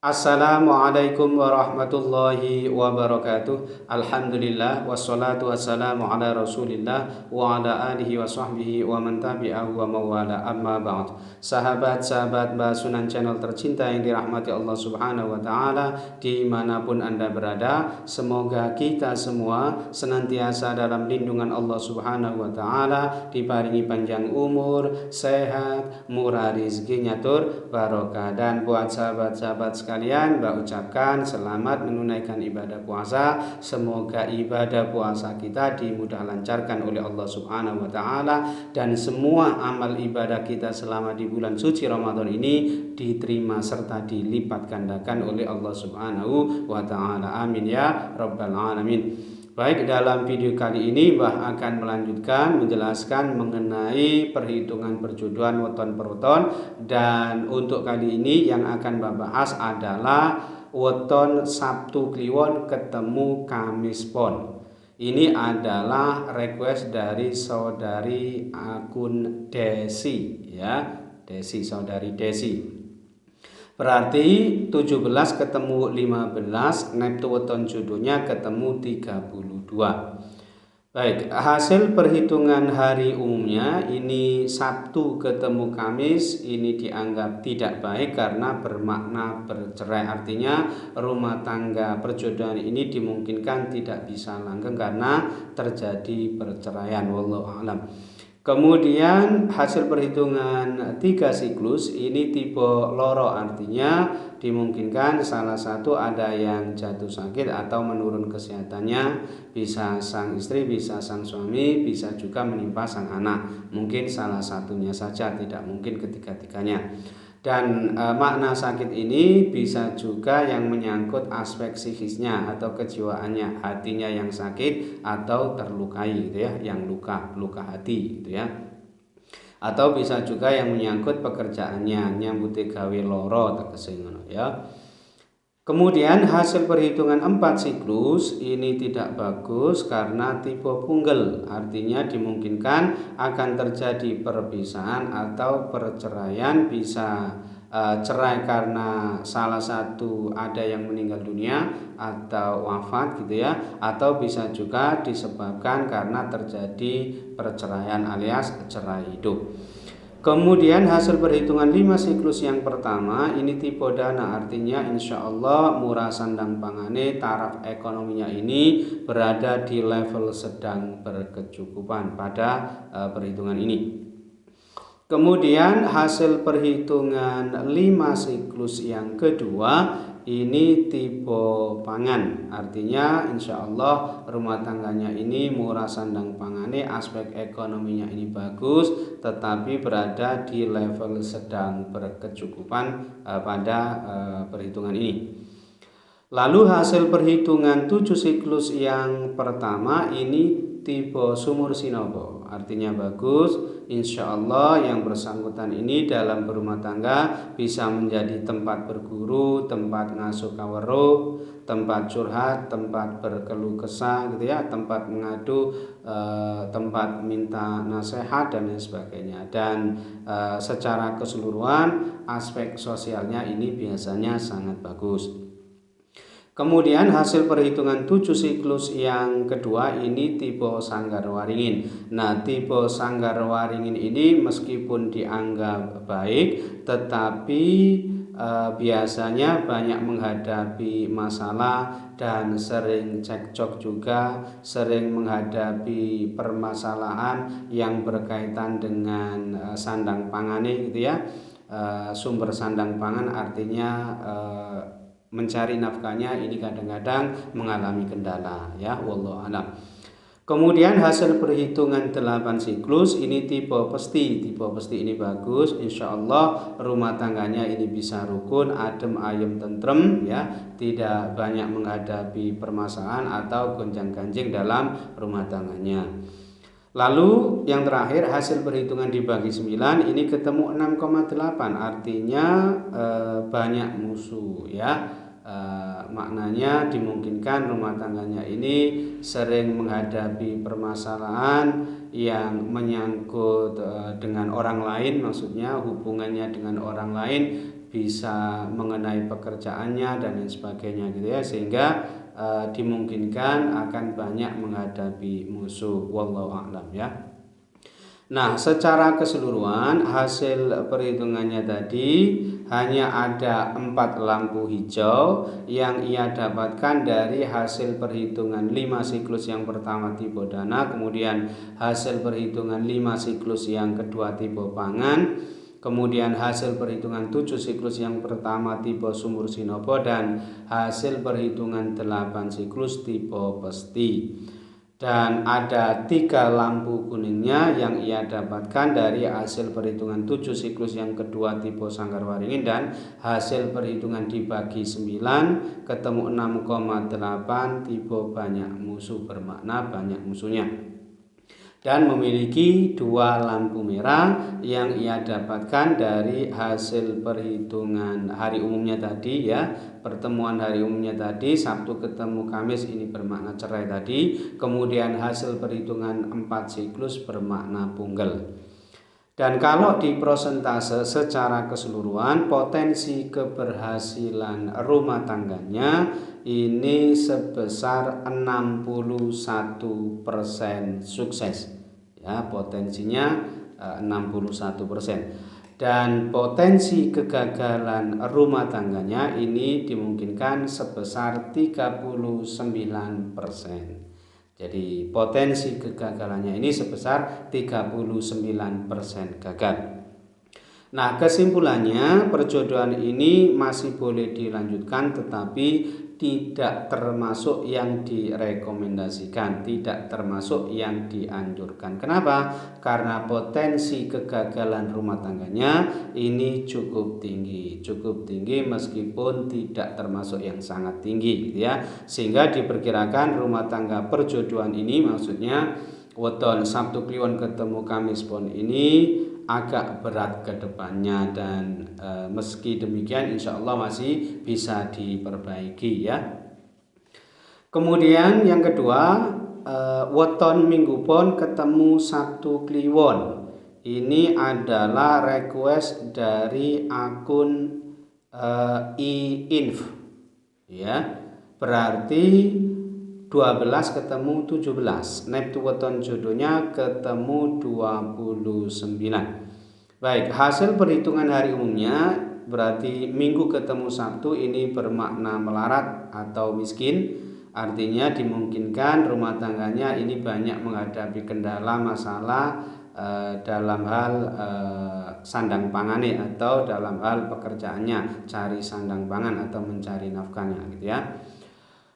Assalamualaikum warahmatullahi wabarakatuh. Alhamdulillah wassalatu wassalamu ala Rasulillah wa ala alihi wa sahbihi wa man tabi'ahu wa mawala amma ba'd. Sahabat-sahabat Basunan channel tercinta yang dirahmati Allah Subhanahu wa taala dimanapun Anda berada, semoga kita semua senantiasa dalam lindungan Allah Subhanahu wa taala, diparingi panjang umur, sehat, murah rizkinya tur barokah. Dan buat sahabat-sahabat sekalian, Mbak ucapkan selamat menunaikan ibadah puasa. Semoga ibadah puasa kita dimudah lancarkan oleh Allah Subhanahu wa taala, dan semua amal ibadah kita selama di bulan suci Ramadan ini diterima serta dilipat gandakan oleh Allah Subhanahu wa taala. Amin ya rabbal alamin. Baik, dalam video kali ini Mbah akan melanjutkan menjelaskan mengenai perhitungan perjodohan weton per weton, dan untuk kali ini yang akan Mbah bahas adalah weton Sabtu Kliwon ketemu Kamis Pon. Ini adalah request dari saudari akun Desi ya, saudari Desi. Berarti 17 ketemu 15, neptu weton jodohnya ketemu 32. Baik, hasil perhitungan hari umumnya ini Sabtu ketemu Kamis ini dianggap tidak baik karena bermakna bercerai. Artinya rumah tangga perjodohan ini dimungkinkan tidak bisa langgeng karena terjadi perceraian. Wallahu a'lam. Kemudian hasil perhitungan 3 siklus ini tipe loro, artinya dimungkinkan salah satu ada yang jatuh sakit atau menurun kesehatannya, bisa sang istri, bisa sang suami, bisa juga menimpa sang anak. Mungkin salah satunya saja, tidak mungkin ketiga-tiganya. Dan makna sakit ini bisa juga yang menyangkut aspek psikisnya atau kejiwaannya, hatinya yang sakit atau terlukai gitu ya, yang luka hati gitu ya. Atau bisa juga yang menyangkut pekerjaannya, nyambuti gawe loro tegese ngono ya. Kemudian hasil perhitungan 4 siklus ini tidak bagus karena tipe punggel, artinya dimungkinkan akan terjadi perpisahan atau perceraian, bisa cerai karena salah satu ada yang meninggal dunia atau wafat gitu ya, atau bisa juga disebabkan karena terjadi perceraian alias cerai hidup. Kemudian hasil perhitungan 5 siklus yang pertama ini tipe dana, artinya insya Allah murah sandang pangane, taraf ekonominya ini berada di level sedang berkecukupan pada perhitungan ini. Kemudian hasil perhitungan 5 siklus yang kedua ini tipe pangan, artinya insya Allah rumah tangganya ini murah sandang pangane, aspek ekonominya ini bagus, tetapi berada di level sedang berkecukupan pada perhitungan ini. Lalu hasil perhitungan 7 siklus yang pertama ini tipe sumur sinobo, artinya bagus, insya Allah yang bersangkutan ini dalam berumah tangga bisa menjadi tempat berguru, tempat ngasuh kawero, tempat curhat, tempat berkeluh kesah gitu ya, tempat mengadu, tempat minta nasihat dan lain sebagainya. Dan secara keseluruhan aspek sosialnya ini biasanya sangat bagus. Kemudian hasil perhitungan 7 siklus yang kedua ini tipe sanggar waringin. Nah, tipe sanggar waringin ini meskipun dianggap baik, tetapi biasanya banyak menghadapi masalah dan sering cekcok juga, sering menghadapi permasalahan yang berkaitan dengan sandang pangane gitu ya. Sumber sandang pangan artinya mencari nafkahnya ini kadang-kadang mengalami kendala ya, wallahu a'lam. Kemudian hasil perhitungan 8 siklus ini tipe pesti. Tipe pesti ini bagus, insya Allah rumah tangganya ini bisa rukun, adem, ayem, tentrem ya, tidak banyak menghadapi permasalahan atau gonjang-ganjing dalam rumah tangganya. Lalu yang terakhir hasil perhitungan dibagi 9 ini ketemu 6,8, artinya banyak musuh ya. Maknanya dimungkinkan rumah tangganya ini sering menghadapi permasalahan yang menyangkut dengan orang lain, maksudnya hubungannya dengan orang lain bisa mengenai pekerjaannya dan lain sebagainya gitu ya, sehingga dimungkinkan akan banyak menghadapi musuh. Wallahu a'lam ya. Nah, secara keseluruhan hasil perhitungannya tadi hanya ada 4 lampu hijau yang ia dapatkan dari hasil perhitungan 5 siklus yang pertama tipe dana, kemudian hasil perhitungan 5 siklus yang kedua tipe pangan, kemudian hasil perhitungan 7 siklus yang pertama tipe sumur sinopo, dan hasil perhitungan 8 siklus tipe pesti. Dan ada 3 lampu kuningnya yang ia dapatkan dari hasil perhitungan 7 siklus yang kedua tipe sanggar waringin, dan hasil perhitungan dibagi 9 ketemu 6,8 tipe banyak musuh, bermakna banyak musuhnya. Dan memiliki 2 lampu merah yang ia dapatkan dari hasil perhitungan hari umumnya tadi ya, pertemuan hari umumnya tadi Sabtu ketemu Kamis ini bermakna cerai tadi, kemudian hasil perhitungan 4 siklus bermakna punggel. Dan kalau di prosentase secara keseluruhan, potensi keberhasilan rumah tangganya ini sebesar 61% sukses ya, potensinya 61%. Dan potensi kegagalan rumah tangganya ini dimungkinkan sebesar 39%. Jadi potensi kegagalannya ini sebesar 39% gagal. Nah, kesimpulannya perjodohan ini masih boleh dilanjutkan, tetapi tidak termasuk yang direkomendasikan, tidak termasuk yang dianjurkan. Kenapa? Karena potensi kegagalan rumah tangganya ini cukup tinggi meskipun tidak termasuk yang sangat tinggi gitu ya. Sehingga diperkirakan rumah tangga perjodohan ini, maksudnya weton Sabtu Kliwon ketemu Kamis Pon ini agak berat ke depannya, dan meski demikian insya Allah masih bisa diperbaiki ya. Kemudian yang kedua, weton Minggu Pon ketemu Sabtu Kliwon ini adalah request dari akun iinf ya, berarti 12 ketemu 17, Neptu weton jodohnya ketemu 29. Baik, hasil perhitungan hari umumnya berarti Minggu ketemu Sabtu ini bermakna melarat atau miskin. Artinya dimungkinkan rumah tangganya ini banyak menghadapi kendala masalah dalam hal sandang pangannya atau dalam hal pekerjaannya, cari sandang pangan atau mencari nafkahnya gitu ya.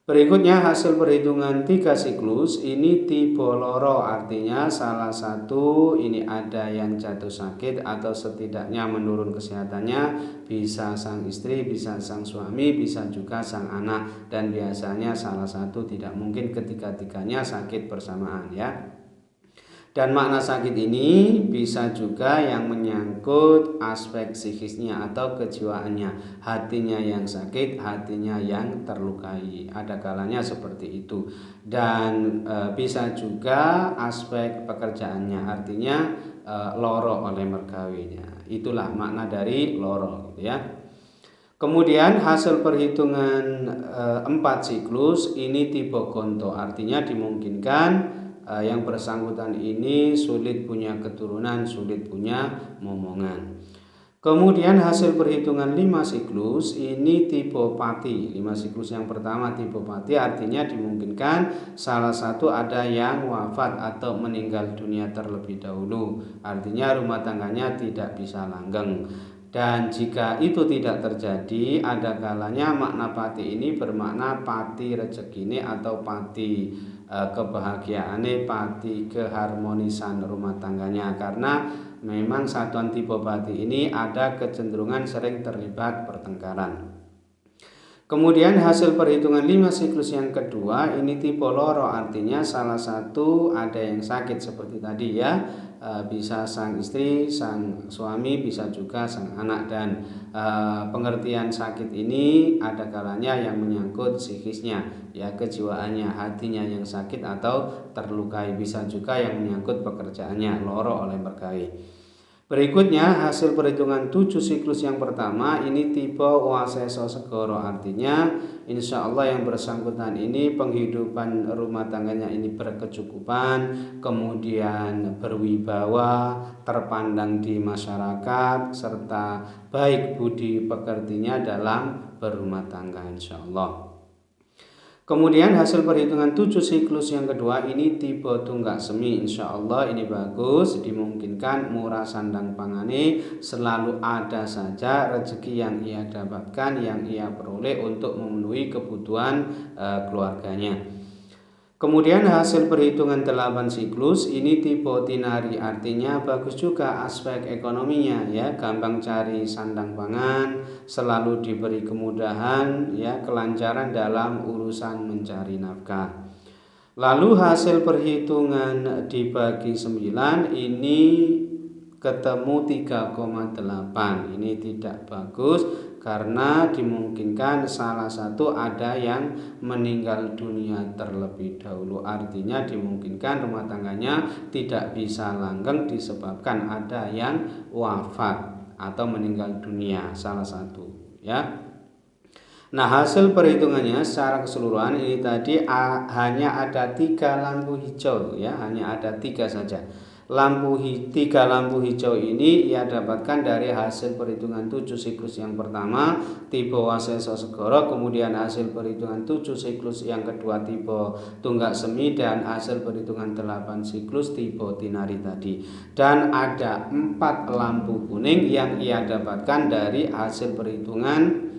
Berikutnya hasil perhitungan 3 siklus ini tipe loro, artinya salah satu ini ada yang jatuh sakit atau setidaknya menurun kesehatannya, bisa sang istri, bisa sang suami, bisa juga sang anak, dan biasanya salah satu, tidak mungkin ketiga-tiganya sakit bersamaan ya. Dan makna sakit ini bisa juga yang menyangkut aspek psikisnya atau kejiwaannya, hatinya yang sakit, hatinya yang terlukai, ada kalanya seperti itu. Dan bisa juga aspek pekerjaannya, artinya loro oleh mergawinya. Itulah makna dari loro gitu ya. Kemudian hasil perhitungan 4 siklus ini tipe gonto, artinya dimungkinkan yang bersangkutan ini sulit punya keturunan, sulit punya momongan. Kemudian hasil perhitungan 5 siklus ini tipe pati. 5 siklus yang pertama tipe pati, artinya dimungkinkan salah satu ada yang wafat atau meninggal dunia terlebih dahulu, artinya rumah tangganya tidak bisa langgeng. Dan jika itu tidak terjadi, ada kalanya makna pati ini bermakna pati rezekine atau pati kebahagiaane, pati keharmonisan rumah tangganya, karena memang satuan tipe pati ini ada kecenderungan sering terlibat pertengkaran. Kemudian hasil perhitungan 5 siklus yang kedua ini tipe loro, artinya salah satu ada yang sakit seperti tadi ya, bisa sang istri, sang suami, bisa juga sang anak. Dan pengertian sakit ini ada kalanya yang menyangkut psikisnya ya, kejiwaannya, hatinya yang sakit atau terlukai, bisa juga yang menyangkut pekerjaannya, loro oleh mergawe. Berikutnya hasil perhitungan 7 siklus yang pertama ini tipe waseso segoro, artinya insya Allah yang bersangkutan ini penghidupan rumah tangganya ini berkecukupan, kemudian berwibawa, terpandang di masyarakat, serta baik budi pekertinya dalam berumah tangga insya Allah. Kemudian hasil perhitungan 7 siklus yang kedua ini tipe tunggak semi, insya Allah ini bagus, dimungkinkan murah sandang pangane, selalu ada saja rezeki yang ia dapatkan, yang ia peroleh untuk memenuhi kebutuhan keluarganya. Kemudian hasil perhitungan 8 siklus ini tipe tinari, artinya bagus juga aspek ekonominya ya, gampang cari sandang pangan, selalu diberi kemudahan ya, kelancaran dalam urusan mencari nafkah. Lalu hasil perhitungan dibagi 9 ini ketemu 3,8. Ini tidak bagus karena dimungkinkan salah satu ada yang meninggal dunia terlebih dahulu, artinya dimungkinkan rumah tangganya tidak bisa langgeng disebabkan ada yang wafat atau meninggal dunia salah satu ya. Nah hasil perhitungannya secara keseluruhan ini tadi hanya ada 3 lampu hijau ya, hanya ada 3 saja. 3 lampu hijau ini ia dapatkan dari hasil perhitungan 7 siklus yang pertama tipe waseso segoro, kemudian hasil perhitungan 7 siklus yang kedua tipe tunggak semi, dan hasil perhitungan 8 siklus tipe tinari tadi. Dan ada 4 lampu kuning yang ia dapatkan dari hasil perhitungan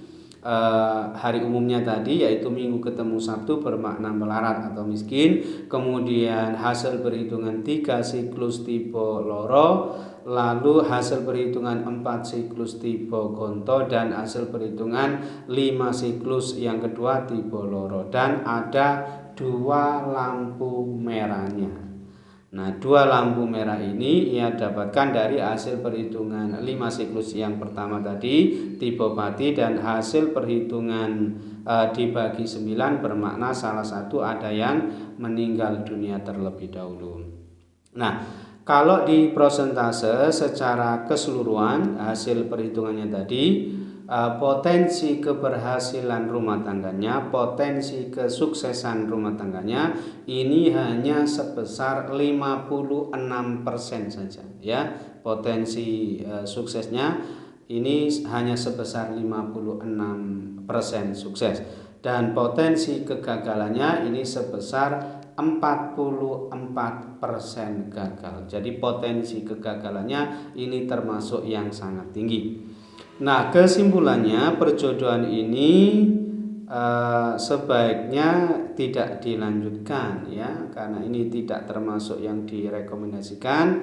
hari umumnya tadi, yaitu Minggu ketemu Sabtu bermakna melarat atau miskin. Kemudian hasil perhitungan 3 siklus tipe loro, lalu hasil perhitungan 4 siklus tipe gonto, dan hasil perhitungan 5 siklus yang kedua tipe loro, dan ada 2 lampu merahnya. Nah 2 lampu merah ini ia dapatkan dari hasil perhitungan 5 siklus yang pertama tadi tipe pati, dan hasil perhitungan dibagi 9 bermakna salah satu ada yang meninggal dunia terlebih dahulu. Nah kalau di prosentase secara keseluruhan hasil perhitungannya tadi, potensi keberhasilan rumah tangganya, potensi kesuksesan rumah tangganya ini hanya sebesar 56% saja ya. Potensi suksesnya ini hanya sebesar 56% sukses, dan potensi kegagalannya ini sebesar 44% gagal. Jadi potensi kegagalannya ini termasuk yang sangat tinggi. Nah kesimpulannya perjodohan ini sebaiknya tidak dilanjutkan ya, karena ini tidak termasuk yang direkomendasikan,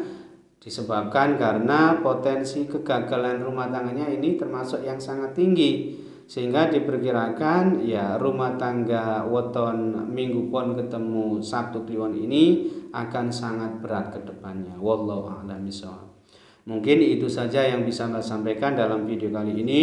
disebabkan karena potensi kegagalan rumah tangganya ini termasuk yang sangat tinggi, sehingga diperkirakan ya rumah tangga weton Minggu pon ketemu Sabtu kliwon ini akan sangat berat ke depannya. Wallahu a'lam bishawab. Mungkin itu saja yang bisa saya sampaikan dalam video kali ini.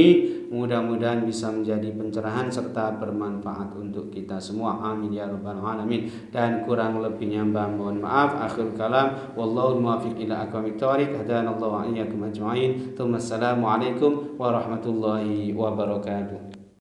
Mudah-mudahan bisa menjadi pencerahan serta bermanfaat untuk kita semua. Amin ya rabbal alamin. Dan kurang lebihnya mohon maaf. Akhir kalam, wallahu muwaffiq ila aqwamit thoriq. Hadanallahu wa iyyakum ajma'in. Assalamualaikum warahmatullahi wabarakatuh.